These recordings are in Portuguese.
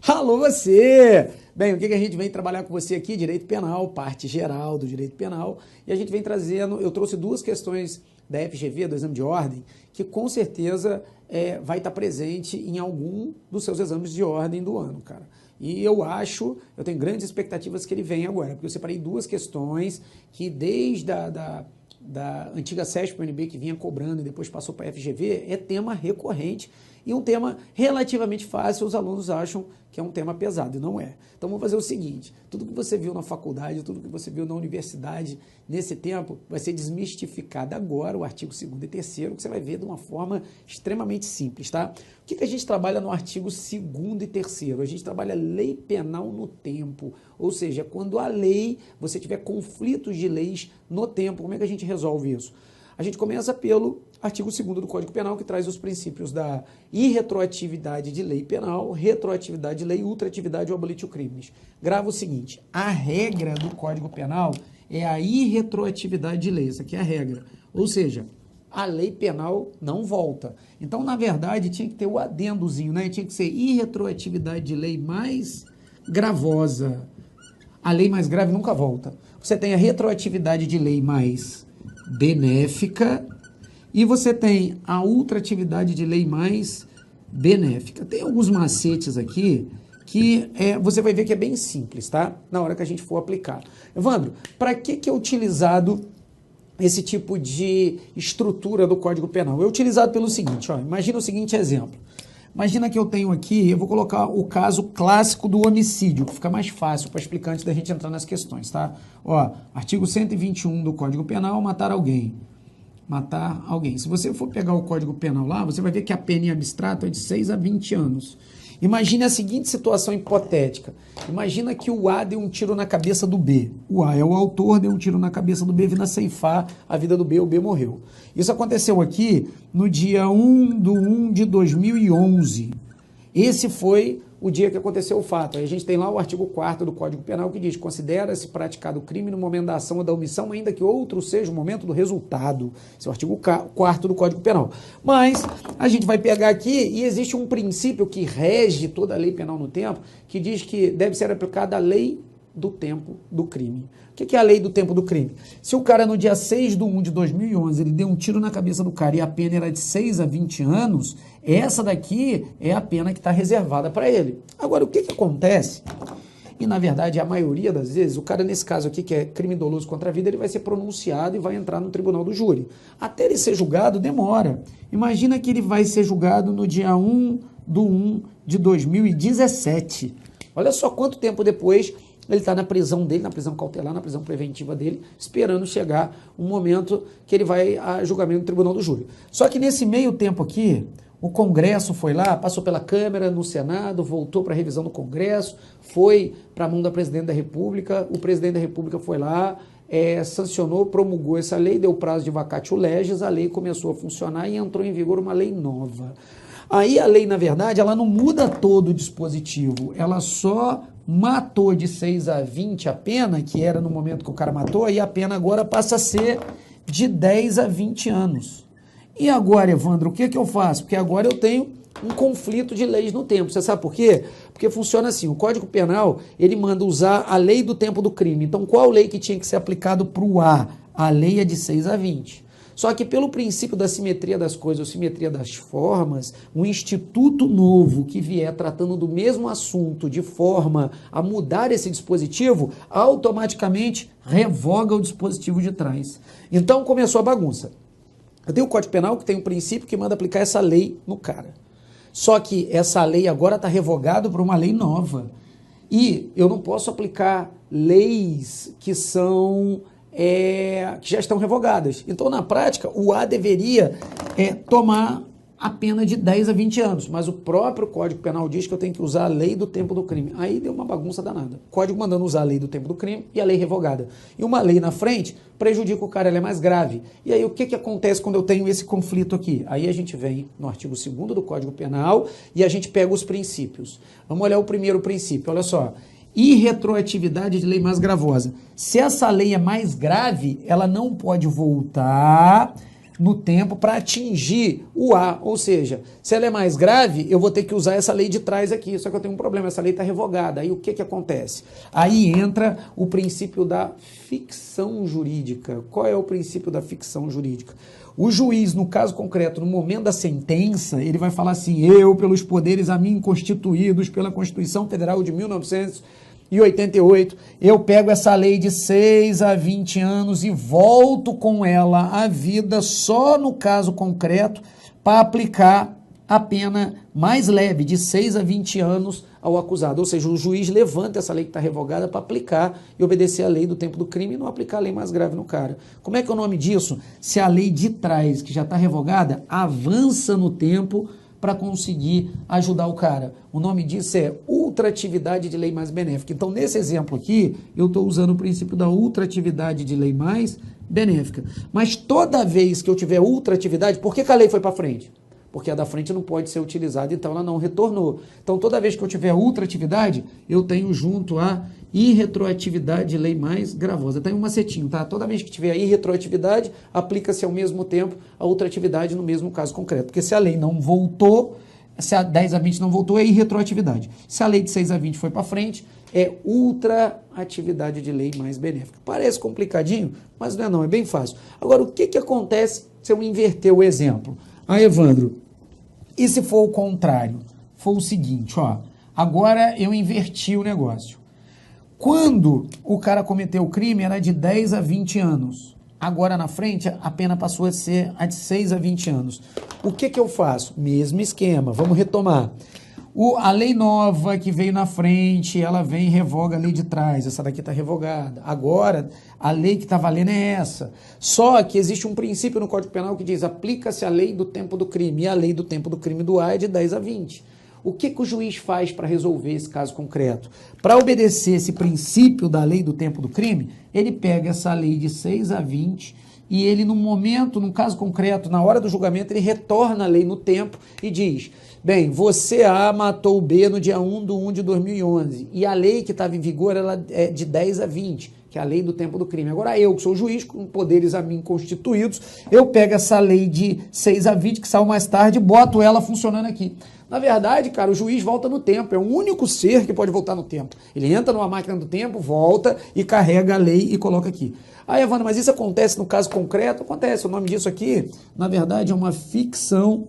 Alô você! Bem, o que a gente vem trabalhar com você aqui? Direito penal, parte geral do direito penal. E a gente vem trazendo, eu trouxe duas questões da FGV, do exame de ordem, que com certeza vai estar presente em algum dos seus exames de ordem do ano, cara. E eu tenho grandes expectativas que ele venha agora, porque eu separei duas questões que desde da antiga CESP-UNB que vinha cobrando e depois passou para a FGV, é tema recorrente e um tema relativamente fácil. Os alunos acham que é um tema pesado e não é. Então vamos fazer o seguinte, tudo que você viu na faculdade, tudo que você viu na universidade nesse tempo vai ser desmistificado agora, o artigo 2º e 3º, que você vai ver de uma forma extremamente simples, tá? O que a gente trabalha no artigo 2º e 3º? A gente trabalha lei penal no tempo, ou seja, quando a lei, você tiver conflitos de leis no tempo, como é que a gente resolve isso? A gente começa pelo artigo 2º do Código Penal, que traz os princípios da irretroatividade de lei penal, retroatividade de lei, ultratividade ou abolitio crimes. Grava o seguinte, a regra do Código Penal é a irretroatividade de lei, essa aqui é a regra. Ou seja, a lei penal não volta. Então, na verdade, tinha que ter o adendozinho, né? Tinha que ser irretroatividade de lei mais gravosa. A lei mais grave nunca volta. Você tem a retroatividade de lei mais benéfica e você tem a ultratividade de lei mais benéfica. Tem alguns macetes aqui que você vai ver que é bem simples, tá? Na hora que a gente for aplicar. Evandro, para que é utilizado esse tipo de estrutura do Código Penal? É utilizado pelo seguinte, ó, imagina o seguinte exemplo. Imagina que eu tenho aqui, eu vou colocar o caso clássico do homicídio, que fica mais fácil para explicar antes da gente entrar nas questões, tá? Ó, artigo 121 do Código Penal, matar alguém. Matar alguém. Se você for pegar o Código Penal lá, você vai ver que a pena em abstrato é de 6 a 20 anos. Imagine a seguinte situação hipotética. Imagina que o A deu um tiro na cabeça do B. O A é o autor, deu um tiro na cabeça do B, vindo a ceifar a vida do B, o B morreu. Isso aconteceu aqui no dia 1/1/2011. Esse foi o dia que aconteceu o fato. Aí a gente tem lá o artigo 4º do Código Penal que diz: considera-se praticado o crime no momento da ação ou da omissão, ainda que outro seja o momento do resultado. Esse é o artigo 4º do Código Penal. Mas a gente vai pegar aqui e existe um princípio que rege toda a lei penal no tempo, que diz que deve ser aplicada a lei do tempo do crime. O que é a lei do tempo do crime? Se o cara no dia 6/1/2011 ele deu um tiro na cabeça do cara e a pena era de 6 a 20 anos, essa daqui é a pena que está reservada para ele. Agora, o que acontece? E, na verdade, a maioria das vezes, o cara, nesse caso aqui, que é crime doloso contra a vida, ele vai ser pronunciado e vai entrar no tribunal do júri. Até ele ser julgado, demora. Imagina que ele vai ser julgado no dia 1/1/2017. Olha só quanto tempo depois ele está na prisão dele, na prisão cautelar, na prisão preventiva dele, esperando chegar um momento que ele vai a julgamento no tribunal do júri. Só que nesse meio tempo aqui, o Congresso foi lá, passou pela Câmara, no Senado, voltou para a revisão do Congresso, foi para a mão da Presidente da República, o Presidente da República foi lá, sancionou, promulgou essa lei, deu prazo de vacatio legis, a lei começou a funcionar e entrou em vigor uma lei nova. Aí a lei, na verdade, ela não muda todo o dispositivo, ela só matou de 6 a 20 a pena, que era no momento que o cara matou, e a pena agora passa a ser de 10 a 20 anos. E agora, Evandro, o que eu faço? Porque agora eu tenho um conflito de leis no tempo. Você sabe por quê? Porque funciona assim, o Código Penal, ele manda usar a lei do tempo do crime. Então, qual lei que tinha que ser aplicado para o A? A lei é de 6 a 20. Só que pelo princípio da simetria das coisas, ou simetria das formas, um instituto novo que vier tratando do mesmo assunto de forma a mudar esse dispositivo, automaticamente revoga o dispositivo de trás. Então começou a bagunça. Eu tenho o Código Penal que tem um princípio que manda aplicar essa lei no cara. Só que essa lei agora está revogada por uma lei nova. E eu não posso aplicar leis que já estão revogadas. Então, na prática, o A deveria tomar a pena de 10 a 20 anos, mas o próprio Código Penal diz que eu tenho que usar a lei do tempo do crime. Aí deu uma bagunça danada. Código mandando usar a lei do tempo do crime e a lei revogada. E uma lei na frente prejudica o cara, ela é mais grave. E aí o que acontece quando eu tenho esse conflito aqui? Aí a gente vem no artigo 2º do Código Penal e a gente pega os princípios. Vamos olhar o primeiro princípio, olha só. Irretroatividade de lei mais gravosa. Se essa lei é mais grave, ela não pode voltar no tempo para atingir o A, ou seja, se ela é mais grave, eu vou ter que usar essa lei de trás aqui, só que eu tenho um problema, essa lei está revogada, aí o que acontece? Aí entra o princípio da ficção jurídica. Qual é o princípio da ficção jurídica? O juiz, no caso concreto, no momento da sentença, ele vai falar assim, eu, pelos poderes a mim constituídos pela Constituição Federal de 1988, eu pego essa lei de 6 a 20 anos e volto com ela à vida só no caso concreto para aplicar a pena mais leve, de 6 a 20 anos ao acusado. Ou seja, o juiz levanta essa lei que está revogada para aplicar e obedecer a lei do tempo do crime e não aplicar a lei mais grave no cara. Como é que é o nome disso? Se a lei de trás, que já está revogada, avança no tempo para conseguir ajudar o cara. O nome disso é ultratividade de lei mais benéfica. Então, nesse exemplo aqui, eu estou usando o princípio da ultratividade de lei mais benéfica. Mas toda vez que eu tiver ultratividade, por que a lei foi para frente? Porque a da frente não pode ser utilizada, então ela não retornou. Então, toda vez que eu tiver ultratividade, eu tenho junto a irretroatividade de lei mais gravosa. Tem um macetinho, tá? Toda vez que tiver a irretroatividade, aplica-se ao mesmo tempo a ultratividade no mesmo caso concreto. Porque se a lei não voltou, se a 10 a 20 não voltou, é irretroatividade. Se a lei de 6 a 20 foi para frente, é ultraatividade de lei mais benéfica. Parece complicadinho, mas não é não, é bem fácil. Agora, o que acontece se eu inverter o exemplo? Ah, Evandro, e se for o contrário? For o seguinte, ó, agora eu inverti o negócio. Quando o cara cometeu o crime era de 10 a 20 anos. Agora na frente a pena passou a ser a de 6 a 20 anos. O que eu faço? Mesmo esquema, vamos retomar. A lei nova que veio na frente, ela vem e revoga a lei de trás. Essa daqui está revogada. Agora, a lei que está valendo é essa. Só que existe um princípio no Código Penal que diz aplica-se a lei do tempo do crime. E a lei do tempo do crime do A é de 10 a 20. O que o juiz faz para resolver esse caso concreto? Para obedecer esse princípio da lei do tempo do crime, ele pega essa lei de 6 a 20 e ele, no momento, num caso concreto, na hora do julgamento, ele retorna a lei no tempo e diz... Bem, você A matou o B no dia 1/1 de 2011 e a lei que estava em vigor ela é de 10 a 20, que é a lei do tempo do crime. Agora eu, que sou juiz, com poderes a mim constituídos, eu pego essa lei de 6 a 20, que saiu mais tarde, e boto ela funcionando aqui. Na verdade, cara, o juiz volta no tempo, é o único ser que pode voltar no tempo. Ele entra numa máquina do tempo, volta e carrega a lei e coloca aqui. Ah, Evandro, mas isso acontece no caso concreto? Acontece, o nome disso aqui, na verdade, é uma ficção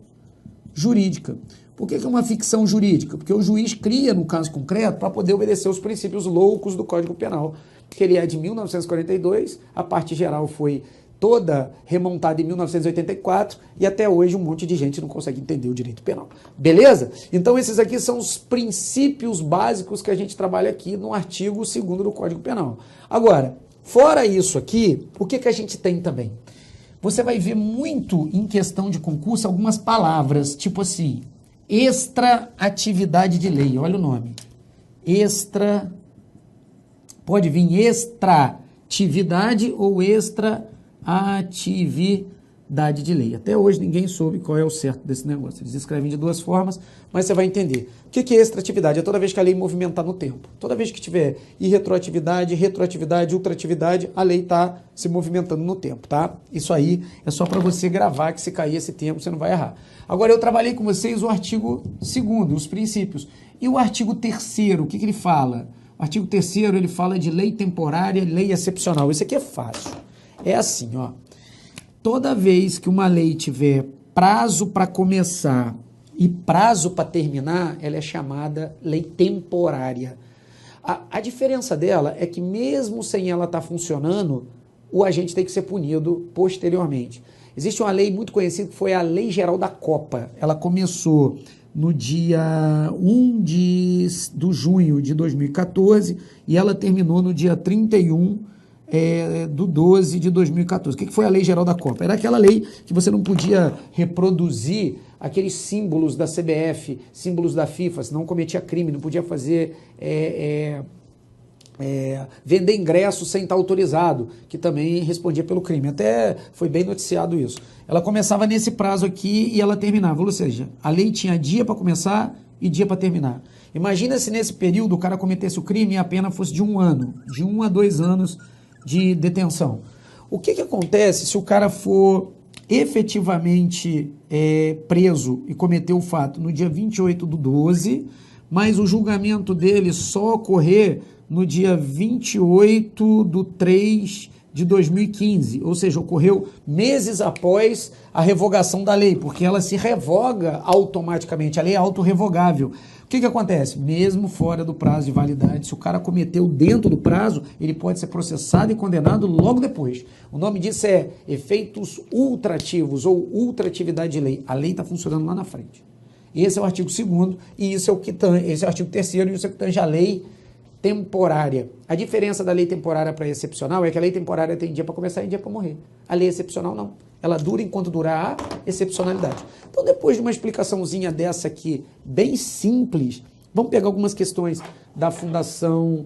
jurídica. Por que é uma ficção jurídica? Porque o juiz cria, no caso concreto, para poder obedecer os princípios loucos do Código Penal, que ele é de 1942, a parte geral foi toda remontada em 1984 e até hoje um monte de gente não consegue entender o direito penal. Beleza? Então esses aqui são os princípios básicos que a gente trabalha aqui no artigo 2º do Código Penal. Agora, fora isso aqui, o que a gente tem também? Você vai ver muito em questão de concurso algumas palavras, tipo assim... Extraatividade de lei, olha o nome. Pode vir extratividade ou extraatividade de lei. Até hoje ninguém soube qual é o certo desse negócio. Eles escrevem de duas formas, mas você vai entender. O que é extratividade? É toda vez que a lei movimentar no tempo. Toda vez que tiver irretroatividade, retroatividade, ultratividade, a lei está se movimentando no tempo, tá? Isso aí é só para você gravar, que se cair esse tempo você não vai errar. Agora eu trabalhei com vocês o artigo 2º, os princípios. E o artigo 3º, o que ele fala? O artigo 3º, ele fala de lei temporária e lei excepcional. Isso aqui é fácil. É assim, ó. Toda vez que uma lei tiver prazo para começar e prazo para terminar, ela é chamada lei temporária. A diferença dela é que mesmo sem ela estar funcionando, o agente tem que ser punido posteriormente. Existe uma lei muito conhecida que foi a Lei Geral da Copa. Ela começou no dia 1 de junho de 2014 e ela terminou no dia 31 do 12 de 2014. O que foi a Lei Geral da Copa? Era aquela lei que você não podia reproduzir aqueles símbolos da CBF, símbolos da FIFA, senão cometia crime, não podia fazer... vender ingresso sem estar autorizado, que também respondia pelo crime. Até foi bem noticiado isso. Ela começava nesse prazo aqui e ela terminava. Ou seja, a lei tinha dia para começar e dia para terminar. Imagina se nesse período o cara cometesse o crime e a pena fosse de 1 ano, de 1 a 2 anos de detenção. O que acontece se o cara for efetivamente preso e cometeu o fato no dia 28/12, mas o julgamento dele só ocorrer no dia 28/3 de 2015, ou seja, ocorreu meses após a revogação da lei, porque ela se revoga automaticamente, a lei é autorrevogável. O que acontece? Mesmo fora do prazo de validade, se o cara cometeu dentro do prazo, ele pode ser processado e condenado logo depois. O nome disso é efeitos ultrativos ou ultratividade de lei. A lei está funcionando lá na frente. Esse é o artigo 2º e esse é o artigo 3º e isso é o que tange a lei temporária. A diferença da lei temporária para excepcional é que a lei temporária tem dia para começar e dia para morrer. A lei excepcional não. Ela dura enquanto durar a excepcionalidade. Então, depois de uma explicaçãozinha dessa aqui, bem simples, vamos pegar algumas questões da Fundação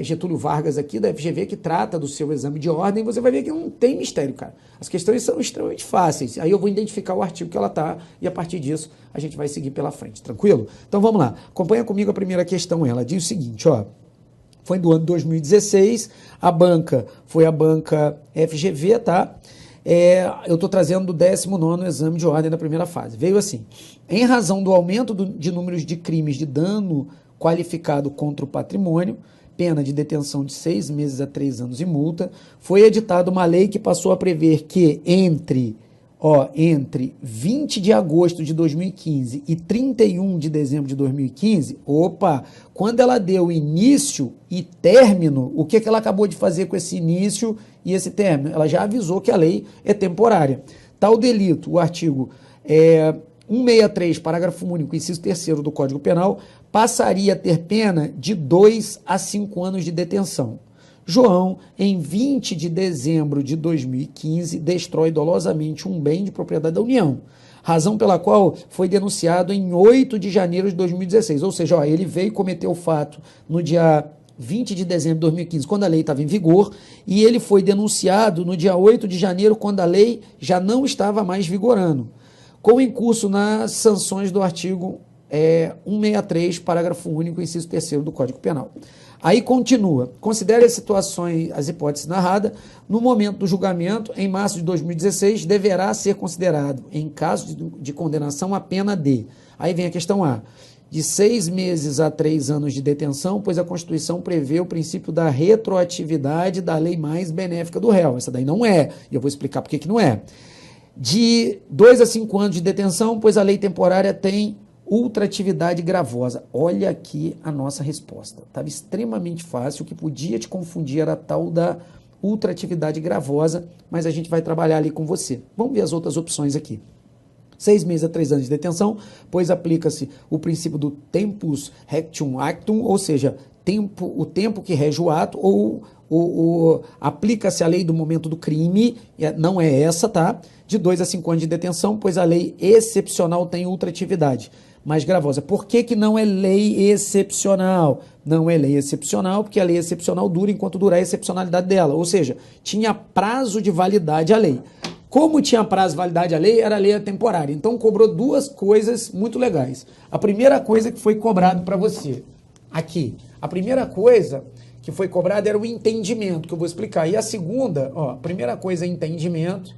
Getúlio Vargas aqui, da FGV, que trata do seu exame de ordem, você vai ver que não tem mistério, cara. As questões são extremamente fáceis. Aí eu vou identificar o artigo que ela está e a partir disso a gente vai seguir pela frente, tranquilo? Então vamos lá. Acompanha comigo a primeira questão. Ela diz o seguinte, ó. Foi do ano 2016, a banca foi a banca FGV, tá? Eu estou trazendo do 19º exame de ordem da primeira fase. Veio assim, em razão do aumento de números de crimes de dano qualificado contra o patrimônio, pena de detenção de 6 meses a 3 anos e multa, foi editada uma lei que passou a prever que entre 20 de agosto de 2015 e 31 de dezembro de 2015, quando ela deu início e término, o que ela acabou de fazer com esse início e esse término? Ela já avisou que a lei é temporária. Tal delito, o artigo 163, parágrafo único, inciso 3º do Código Penal, passaria a ter pena de 2 a 5 anos de detenção. João, em 20 de dezembro de 2015, destrói dolosamente um bem de propriedade da União, razão pela qual foi denunciado em 8 de janeiro de 2016. Ou seja, ele veio cometer o fato no dia 20 de dezembro de 2015, quando a lei estava em vigor, e ele foi denunciado no dia 8 de janeiro, quando a lei já não estava mais vigorando, com incurso nas sanções do artigo 163, parágrafo único, inciso 3º do Código Penal. Aí continua, considere as situações, as hipóteses narradas, no momento do julgamento, em março de 2016, deverá ser considerado, em caso de condenação, a pena de, aí vem a questão A, de 6 meses a 3 anos de detenção, pois a Constituição prevê o princípio da retroatividade da lei mais benéfica do réu. Essa daí não é, e eu vou explicar por que não é. De 2 a 5 anos de detenção, pois a lei temporária tem ultratividade gravosa. Olha aqui a nossa resposta. Estava extremamente fácil, o que podia te confundir era a tal da ultratividade gravosa, mas a gente vai trabalhar ali com você. Vamos ver as outras opções aqui. 6 meses a 3 anos de detenção, pois aplica-se o princípio do tempus rectum actum, ou seja, o tempo que rege o ato, ou aplica-se a lei do momento do crime, não é essa, tá? De 2 a 5 anos de detenção, pois a lei excepcional tem ultratividade mais gravosa. Por que não é lei excepcional? Não é lei excepcional, porque a lei excepcional dura enquanto durar a excepcionalidade dela, ou seja, tinha prazo de validade a lei. Como tinha prazo de validade a lei, era a lei temporária. Então cobrou 2 coisas muito legais. A primeira coisa que foi cobrado para você, aqui, a primeira coisa que foi cobrada era o entendimento, que eu vou explicar. E a segunda, a primeira coisa é entendimento.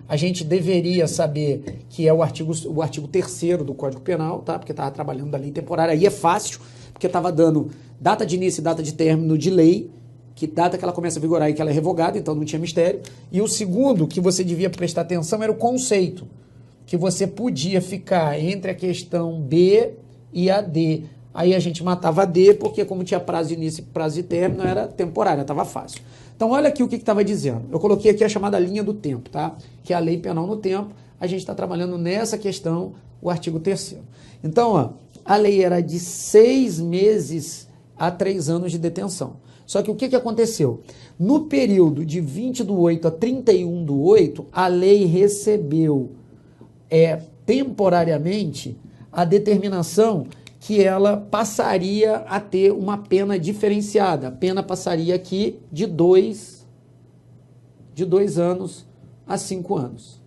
A gente deveria saber que é o artigo 3º do Código Penal, tá? Porque estava trabalhando da lei temporária. Aí é fácil, porque estava dando data de início e data de término de lei, que data que ela começa a vigorar e que ela é revogada, então não tinha mistério. E o segundo que você devia prestar atenção era o conceito, que você podia ficar entre a questão B e a D. Aí a gente matava a D, porque como tinha prazo de início e prazo de término, era temporária, estava fácil. Então olha aqui o que estava dizendo. Eu coloquei aqui a chamada linha do tempo, tá? Que é a lei penal no tempo. A gente está trabalhando nessa questão, o artigo 3º. Então, a lei era de 6 meses a 3 anos de detenção. Só que o que aconteceu? No período de 20/8 a 31/8, a lei recebeu temporariamente a determinação que ela passaria a ter uma pena diferenciada. A pena passaria aqui de 2 anos a 5 anos.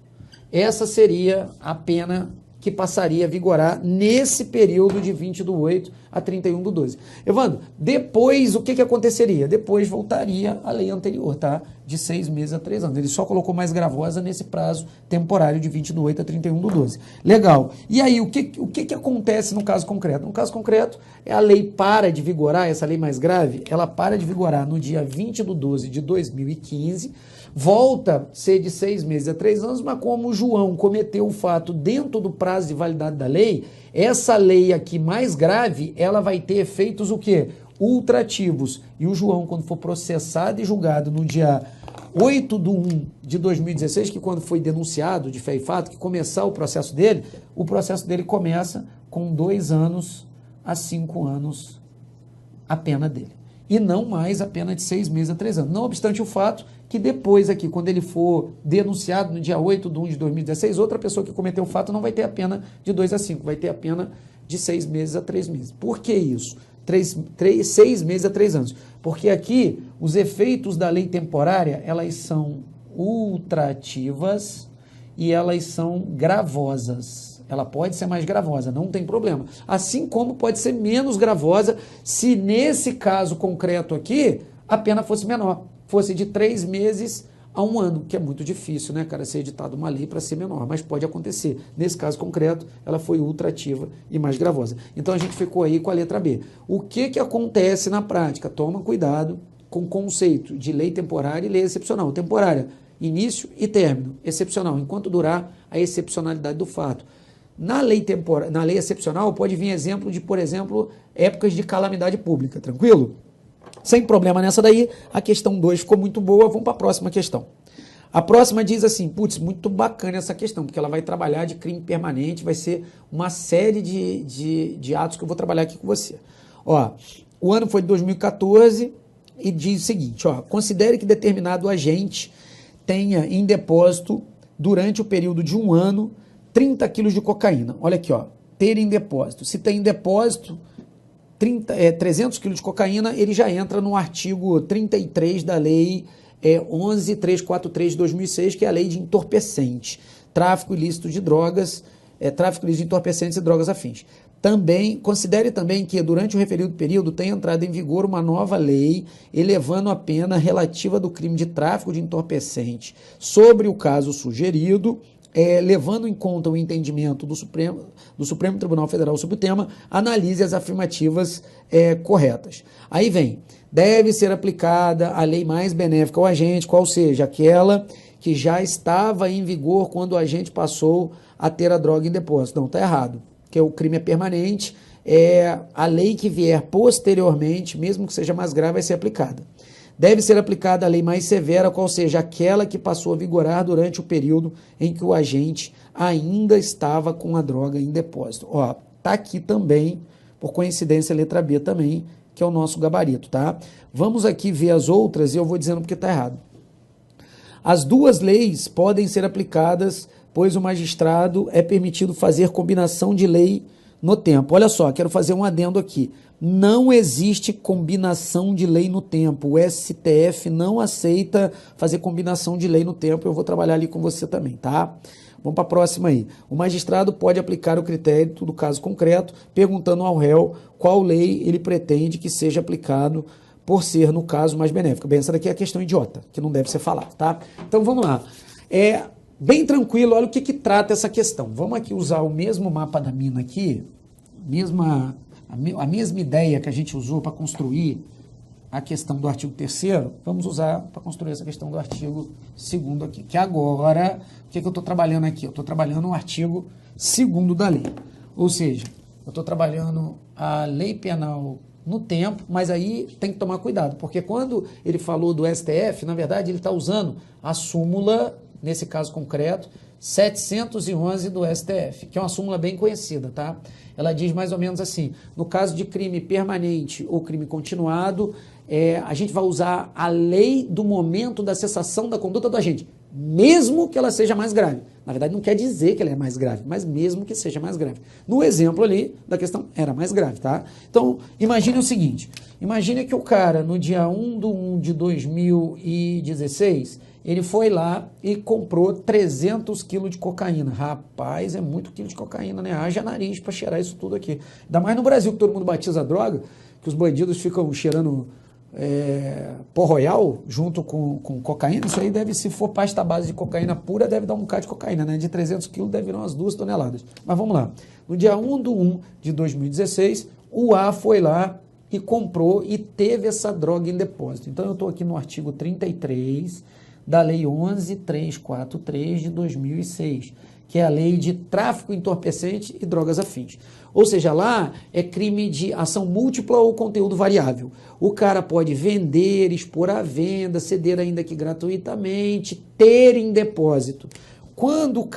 Essa seria a pena que passaria a vigorar nesse período de 20/8 a 31/12. Evandro, depois o que aconteceria? Depois voltaria a lei anterior, tá? De 6 meses a 3 anos. Ele só colocou mais gravosa nesse prazo temporário de 20/8 a 31/12. Legal. E aí, o que acontece no caso concreto? No caso concreto, a lei para de vigorar, essa lei mais grave, ela para de vigorar no dia 20/12 de 2015, volta a ser de 6 meses a 3 anos, mas como o João cometeu o fato dentro do prazo de validade da lei, essa lei aqui mais grave, ela vai ter efeitos o quê? Ultrativos. E o João, quando for processado e julgado no dia 8/1 de 2016, que quando foi denunciado de fé e fato, que começar o processo dele começa com 2 anos a 5 anos a pena dele. E não mais a pena de 6 meses a 3 anos. Não obstante o fato que depois aqui, quando ele for denunciado no dia 8/1 de 2016, outra pessoa que cometeu o fato não vai ter a pena de 2 a 5, vai ter a pena de 6 meses a 3 meses. Por que isso? 6 meses a 3 anos. Porque aqui os efeitos da lei temporária, elas são ultrativas e elas são gravosas. Ela pode ser mais gravosa, não tem problema. Assim como pode ser menos gravosa se nesse caso concreto aqui a pena fosse menor, fosse de 3 meses a 1 ano, que é muito difícil, né, cara, ser editada uma lei para ser menor, mas pode acontecer. Nesse caso concreto, ela foi ultrativa e mais gravosa. Então a gente ficou aí com a letra B. O que acontece na prática? Toma cuidado com o conceito de lei temporária e lei excepcional. Temporária, início e término. Excepcional, enquanto durar a excepcionalidade do fato. Na lei excepcional pode vir exemplo de, por exemplo, épocas de calamidade pública, tranquilo? Sem problema nessa daí, a questão 2 ficou muito boa, vamos para a próxima questão. A próxima diz assim, putz, muito bacana essa questão, porque ela vai trabalhar de crime permanente, vai ser uma série de atos que eu vou trabalhar aqui com você. Ó, o ano foi de 2014 e diz o seguinte, ó, considere que determinado agente tenha em depósito, durante o período de 1 ano, 30 quilos de cocaína. Olha aqui, ó, ter em depósito. Se tem em depósito 300 quilos de cocaína, ele já entra no artigo 33 da lei 11.343 de 2006, que é a lei de entorpecentes, tráfico ilícito de drogas, tráfico ilícito de entorpecentes e drogas afins. Também, considere também que durante o referido período tem entrado em vigor uma nova lei elevando a pena relativa do crime de tráfico de entorpecente sobre o caso sugerido, levando em conta o entendimento do Supremo Tribunal Federal sobre o tema, analise as afirmativas corretas. Aí vem, deve ser aplicada a lei mais benéfica ao agente, qual seja, aquela que já estava em vigor quando o agente passou a ter a droga em depósito. Não, está errado, porque o crime é permanente, a lei que vier posteriormente, mesmo que seja mais grave, vai ser aplicada. Deve ser aplicada a lei mais severa, qual seja aquela que passou a vigorar durante o período em que o agente ainda estava com a droga em depósito. Ó, tá aqui também, por coincidência, a letra B também, que é o nosso gabarito, tá? Vamos aqui ver as outras e eu vou dizendo porque tá errado. As duas leis podem ser aplicadas, pois o magistrado é permitido fazer combinação de lei no tempo. Olha só, quero fazer um adendo aqui. Não existe combinação de lei no tempo. O STF não aceita fazer combinação de lei no tempo. Eu vou trabalhar ali com você também, tá? Vamos para a próxima aí. O magistrado pode aplicar o critério do caso concreto, perguntando ao réu qual lei ele pretende que seja aplicado por ser, no caso, mais benéfica. Bem, essa daqui é a questão idiota, que não deve ser falada, tá? Então, vamos lá. Bem tranquilo, olha o que trata essa questão. Vamos aqui usar o mesmo mapa da mina aqui, a mesma ideia que a gente usou para construir a questão do artigo 3º, vamos usar para construir essa questão do artigo 2º aqui. Que agora, o que eu estou trabalhando aqui? Eu estou trabalhando o artigo 2º da lei. Ou seja, eu estou trabalhando a lei penal no tempo, mas aí tem que tomar cuidado, porque quando ele falou do STF, na verdade ele está usando a súmula, nesse caso concreto, 711 do STF, que é uma súmula bem conhecida, tá? Ela diz mais ou menos assim, no caso de crime permanente ou crime continuado, a gente vai usar a lei do momento da cessação da conduta do agente, mesmo que ela seja mais grave. Na verdade, não quer dizer que ela é mais grave, mas mesmo que seja mais grave. No exemplo ali da questão, era mais grave, tá? Então, imagine o seguinte, Imagine que o cara, no dia 1 de 2016, ele foi lá e comprou 300 quilos de cocaína. Rapaz, é muito quilo de cocaína, né? Haja nariz para cheirar isso tudo aqui. Ainda mais no Brasil, que todo mundo batiza droga, que os bandidos ficam cheirando pó royal junto com cocaína. Isso aí deve, se for pasta base de cocaína pura, deve dar um bocado de cocaína, né? De 300 quilos deve virar umas 2 toneladas. Mas vamos lá. No dia 1 de 2016, o A foi lá e comprou e teve essa droga em depósito. Então eu estou aqui no artigo 33 da Lei 11.343 de 2006, que é a Lei de Tráfico Entorpecente e Drogas Afins. Ou seja, lá é crime de ação múltipla ou conteúdo variável. O cara pode vender, expor à venda, ceder ainda que gratuitamente, ter em depósito. Quando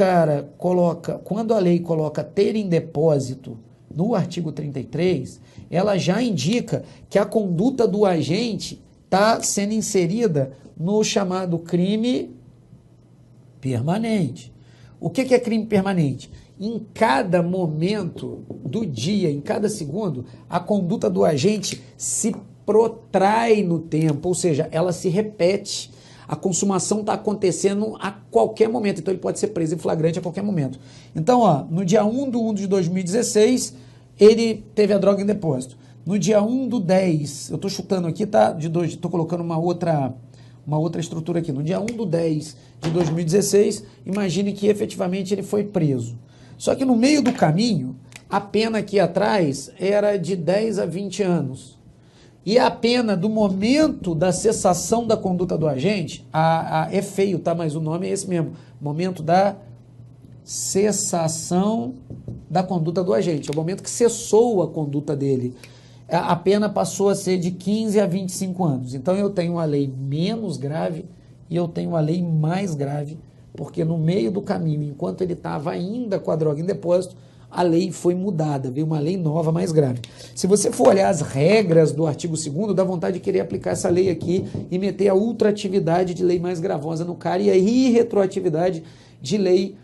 a lei coloca ter em depósito no artigo 33, ela já indica que a conduta do agente está sendo inserida no chamado crime permanente. O que é crime permanente? Em cada momento do dia, em cada segundo, a conduta do agente se protrai no tempo, ou seja, ela se repete. A consumação está acontecendo a qualquer momento, então ele pode ser preso em flagrante a qualquer momento. Então, no dia 1 de 2016, ele teve a droga em depósito. No dia 1/10, eu estou chutando aqui, tá? Estou colocando uma outra estrutura aqui. No dia 1/10 de 2016, imagine que efetivamente ele foi preso. Só que no meio do caminho, a pena aqui atrás era de 10 a 20 anos. E a pena do momento da cessação da conduta do agente, é feio, tá? Mas o nome é esse mesmo. Momento da cessação da conduta do agente. É o momento que cessou a conduta dele. A pena passou a ser de 15 a 25 anos. Então eu tenho uma lei menos grave e eu tenho uma lei mais grave, porque no meio do caminho, enquanto ele estava ainda com a droga em depósito, a lei foi mudada, veio uma lei nova mais grave. Se você for olhar as regras do artigo 2º, dá vontade de querer aplicar essa lei aqui e meter a ultratividade de lei mais gravosa no cara e a irretroatividade de lei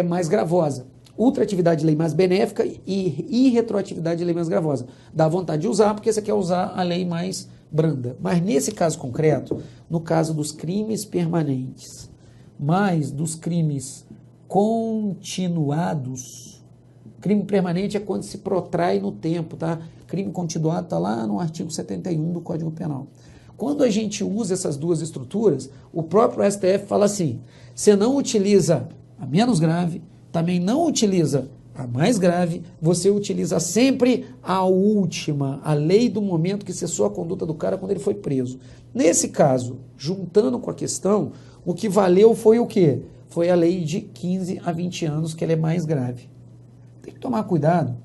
mais gravosa. Ultratividade de lei mais benéfica e irretroatividade de lei mais gravosa. Dá vontade de usar porque você quer usar a lei mais branda. Mas nesse caso concreto, no caso dos crimes permanentes, mais dos crimes continuados, crime permanente é quando se protrai no tempo, tá? Crime continuado está lá no artigo 71 do Código Penal. Quando a gente usa essas duas estruturas, o próprio STF fala assim, você não utiliza a menos grave, também não utiliza a mais grave, você utiliza sempre a última, a lei do momento que cessou a conduta do cara quando ele foi preso. Nesse caso, juntando com a questão, o que valeu foi o quê? Foi a lei de 15 a 20 anos, que ela é mais grave. Tem que tomar cuidado.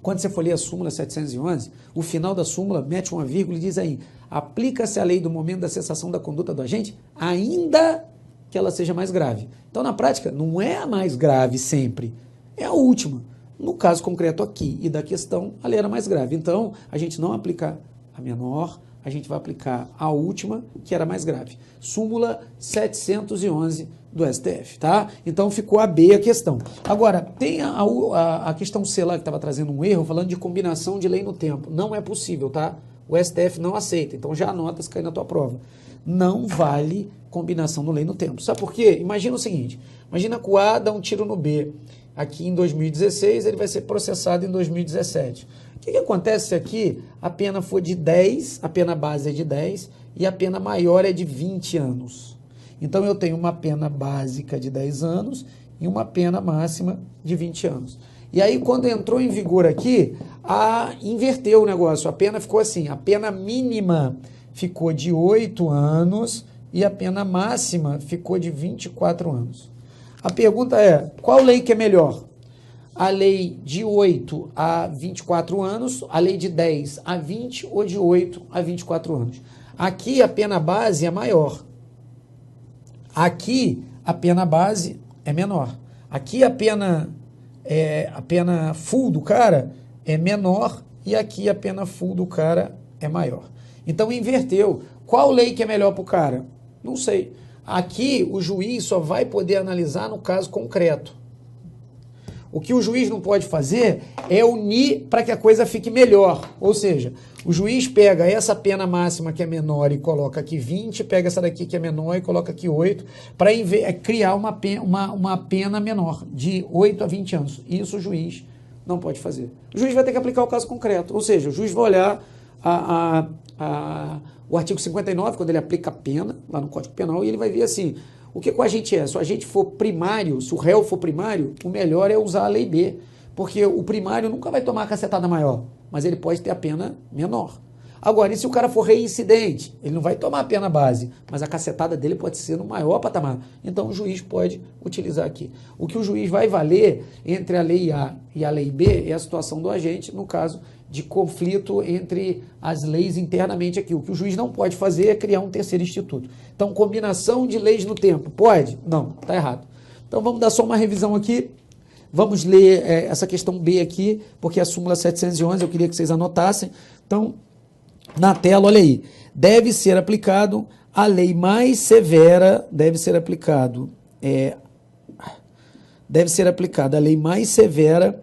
Quando você for ler a súmula 711, o final da súmula mete uma vírgula e diz aí, aplica-se a lei do momento da cessação da conduta do agente, ainda que ela seja mais grave. Então, na prática, não é a mais grave sempre, é a última. No caso concreto aqui e da questão, a lei era mais grave. Então, a gente não aplica a menor, a gente vai aplicar a última, que era mais grave. Súmula 711 do STF, tá? Então, ficou a B a questão. Agora, tem a questão C lá, que estava trazendo um erro, falando de combinação de lei no tempo. Não é possível, tá? O STF não aceita, então já anota se cair na tua prova. Não vale combinação no lei no tempo. Sabe por quê? Imagina o seguinte, imagina que o A dá um tiro no B aqui em 2016, ele vai ser processado em 2017. O que acontece se aqui a pena for de 10, a pena base é de 10 e a pena maior é de 20 anos? Então eu tenho uma pena básica de 10 anos e uma pena máxima de 20 anos. E aí quando entrou em vigor aqui, inverteu o negócio, a pena ficou assim, a pena mínima ficou de 8 anos e a pena máxima ficou de 24 anos. A pergunta é, qual lei que é melhor? A lei de 8 a 24 anos, a lei de 10 a 20 ou de 8 a 24 anos? Aqui a pena base é maior. Aqui a pena base é menor. Aqui a pena full do cara é menor e aqui a pena full do cara é maior. Então inverteu. Qual lei que é melhor para o cara? Não sei. Aqui o juiz só vai poder analisar no caso concreto. O que o juiz não pode fazer é unir para que a coisa fique melhor. Ou seja, o juiz pega essa pena máxima que é menor e coloca aqui 20, pega essa daqui que é menor e coloca aqui 8, para criar uma pena menor, de 8 a 20 anos. Isso o juiz não pode fazer. O juiz vai ter que aplicar o caso concreto. Ou seja, o juiz vai olhar o artigo 59, quando ele aplica a pena, lá no Código Penal, e ele vai ver assim, o que o agente é? Se o agente for primário, se o réu for primário, o melhor é usar a lei B, porque o primário nunca vai tomar a cacetada maior, mas ele pode ter a pena menor. Agora, e se o cara for reincidente? Ele não vai tomar a pena base, mas a cacetada dele pode ser no maior patamar. Então o juiz pode utilizar aqui. O que o juiz vai valer entre a lei A e a lei B é a situação do agente, no caso de conflito entre as leis internamente aqui. O que o juiz não pode fazer é criar um terceiro instituto. Então, combinação de leis no tempo, pode? Não, está errado. Então vamos dar só uma revisão aqui. Vamos ler essa questão B aqui, porque a súmula 711, eu queria que vocês anotassem. Então, na tela, olha aí, deve ser aplicado a lei mais severa, deve ser aplicada a lei mais severa,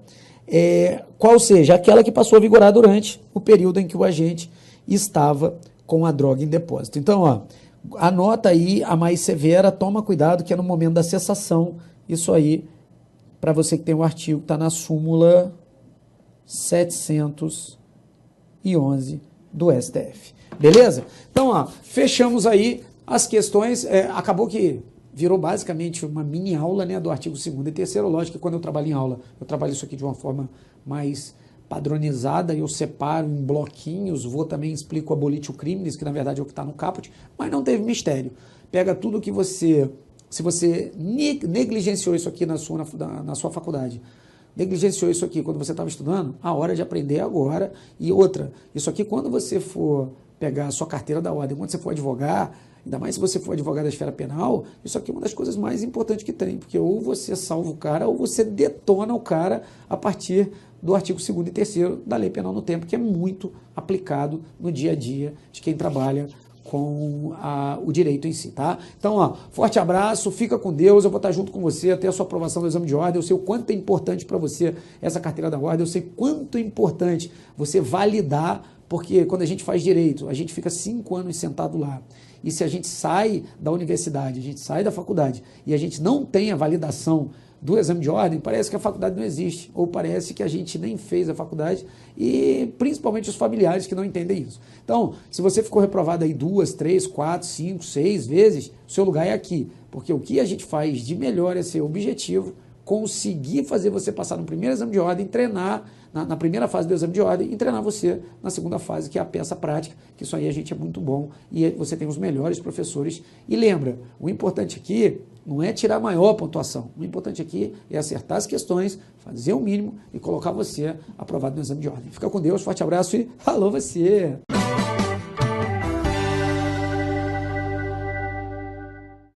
qual seja, aquela que passou a vigorar durante o período em que o agente estava com a droga em depósito. Então, ó, anota aí a mais severa, toma cuidado que é no momento da cessação, isso aí, para você que tem o artigo, está na súmula 711 do STF. Beleza? Então, ó, fechamos aí as questões. Acabou que virou basicamente uma mini aula, né, do artigo 2º e 3º. Lógico que quando eu trabalho em aula, eu trabalho isso aqui de uma forma mais padronizada, eu separo em bloquinhos, também explico abolitio criminis, que na verdade é o que está no caput, mas não teve mistério. Pega tudo que você... Se você negligenciou isso aqui na sua faculdade, negligenciou isso aqui quando você estava estudando, a hora de aprender é agora. E outra, isso aqui quando você for pegar a sua carteira da ordem, quando você for advogar, ainda mais se você for advogado da esfera penal, isso aqui é uma das coisas mais importantes que tem, porque ou você salva o cara ou você detona o cara a partir do artigo 2º e 3º da Lei Penal no Tempo, que é muito aplicado no dia a dia de quem trabalha com o direito em si, tá? Então, ó, forte abraço, fica com Deus, eu vou estar junto com você até a sua aprovação do exame de ordem, eu sei o quanto é importante para você essa carteira da ordem, eu sei quanto é importante você validar, porque quando a gente faz direito, a gente fica 5 anos sentado lá, e se a gente sai da universidade, a gente sai da faculdade, e a gente não tem a validação do exame de ordem, parece que a faculdade não existe, ou parece que a gente nem fez a faculdade, e principalmente os familiares que não entendem isso. Então, se você ficou reprovado aí 2, 3, 4, 5, 6 vezes, o seu lugar é aqui, porque o que a gente faz de melhor é ser objetivo, conseguir fazer você passar no primeiro exame de ordem, treinar na primeira fase do exame de ordem e treinar você na segunda fase, que é a peça prática, que isso aí a gente é muito bom e você tem os melhores professores. E lembra, o importante aqui não é tirar a maior pontuação, o importante aqui é acertar as questões, fazer o mínimo e colocar você aprovado no exame de ordem. Fica com Deus, forte abraço e alô você!